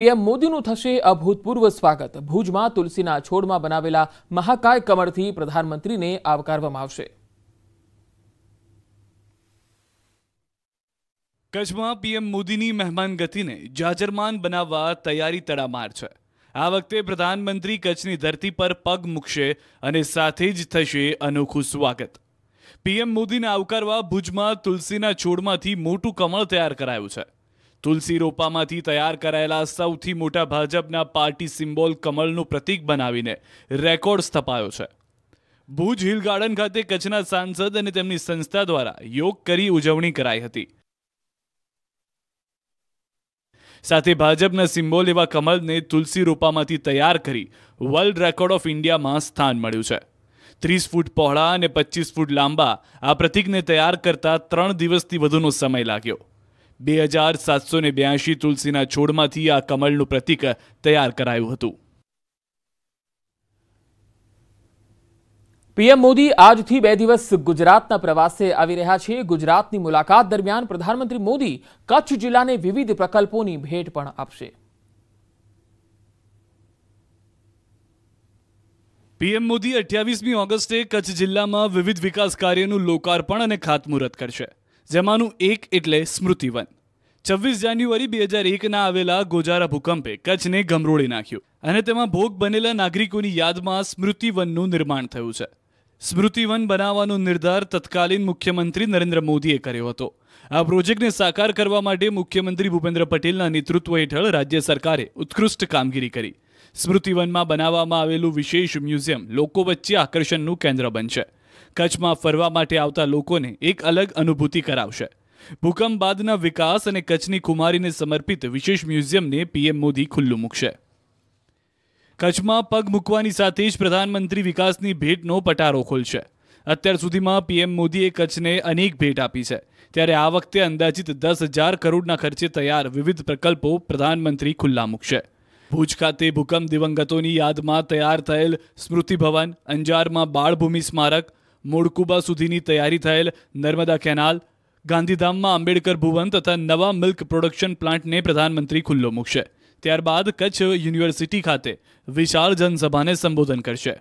PM મોદીનું થશે અભૂતપૂર્વ સ્વાગત। ભુજમાં તુલસીના છોડમાં બનાવેલા મહાકાય કમળથી પ્રધાનમંત્રીને આવકારવામાં આવશે। કચ્છમાં પીએમ મોદીની મહેમાન ગતિને જાજરમાન બનાવવા તૈયારી તડામાર છે। આ વખતે પ્રધાનમંત્રી કચ્છની ધરતી પર પગ મૂકશે અને સાથે જ થશે અનોખું સ્વાગત। પીએમ મોદીને આવકારવા ભુજમાં તુલસીના છોડમાંથી મોટું કમળ તૈયાર કરાયું છે। તુલસી રોપામાંથી તૈયાર કરાયેલા સૌથી મોટા ભાજપના પાર્ટી સિમ્બોલ કમળનું પ્રતીક બનાવીને રેકોર્ડ સ્થપાયો છે। ભુજ હિલ ગાર્ડન ખાતે કચ્છના સાંસદ અને તેમની સંસ્થા દ્વારા યોગ કરી ઉજવણી કરાઈ હતી। સાથે ભાજપના સિમ્બોલ એવા કમળને તુલસી રોપામાંથી તૈયાર કરી વર્લ્ડ રેકોર્ડ ઓફ ઇન્ડિયામાં સ્થાન મળ્યું છે। 30 ફૂટ પહોળા અને 25 ફૂટ લાંબા આ પ્રતીકને તૈયાર કરતા 3 દિવસથી વધુનો સમય લાગ્યો। 2782 તુલસીના છોડમાંથી આ કમળનું પ્રતીક તૈયાર કરાયું હતું। પીએમ મોદી આજથી 2 દિવસ ગુજરાતના પ્રવાસે આવી રહ્યા છે। ગુજરાતની મુલાકાત દરમિયાન પ્રધાનમંત્રી મોદી કચ્છ જિલ્લાને વિવિધ પ્રકલ્પોની ભેટ પણ આપશે। પીએમ મોદી 28મી ઓગસ્ટે કચ્છ જિલ્લામાં વિવિધ વિકાસ કાર્યનું લોકાર્પણ અને ખાતમુહૂર્ત કરશે, જેમાંનું એક એટલે સ્મૃતિવન। 26 જાન્યુઆરી 2001ના આવેલા ગોજારા ભૂકંપે કચ્છને ગમરોળી નાખ્યું અને તેમાં ભોગ બનેલા નાગરિકોની યાદમાં સ્મૃતિવનનું નિર્માણ થયું છે। સ્મૃતિવન બનાવવાનો નિર્ધાર તત્કાલીન મુખ્યમંત્રી નરેન્દ્ર મોદીએ કર્યો હતો। આ પ્રોજેક્ટને સાકાર કરવા માટે મુખ્યમંત્રી ભૂપેન્દ્ર પટેલના નેતૃત્વ હેઠળ રાજ્ય સરકારે ઉત્કૃષ્ટ કામગીરી કરી। સ્મૃતિવનમાં બનાવવામાં આવેલું વિશેષ મ્યુઝિયમ લોકો વચ્ચે આકર્ષણનું કેન્દ્ર બનશે। કચ્છમાં ફરવા માટે આવતા લોકોને એક અલગ અનુભૂતિ કરાવશે। ભૂકંપ બાદના વિકાસ અને કચ્છની કુમારીને સમર્પિત વિશેષ મ્યુઝિયમને પીએમ મોદી ખુલ્લું મૂકશે। કચ્છમાં પગ મૂકવાની સાથે જ પ્રધાનમંત્રી વિકાસની ભેટનો પટારો ખોલશે। અત્યાર સુધીમાં પીએમ મોદીએ કચ્છને અનેક ભેટ આપી છે, ત્યારે આ વખતે અંદાજિત 10,000 કરોડના ખર્ચે તૈયાર વિવિધ પ્રકલ્પો પ્રધાનમંત્રી ખુલ્લા મૂકશે। ભુજ ખાતે ભૂકંપ દિવંગતોની યાદમાં તૈયાર થયેલ સ્મૃતિ ભવન, અંજારમાં બાળભૂમિ સ્મારક, મોડકુબા સુધીની તૈયારી થયેલ નર્મદા કેનાલ, ગાંધીધામમાં આંબેડકર ભુવન તથા નવા મિલ્ક પ્રોડક્શન પ્લાન્ટને પ્રધાનમંત્રી ખુલ્લો મૂકશે। ત્યારબાદ કચ્છ યુનિવર્સિટી ખાતે વિશાળ જનસભાને સંબોધન કરશે।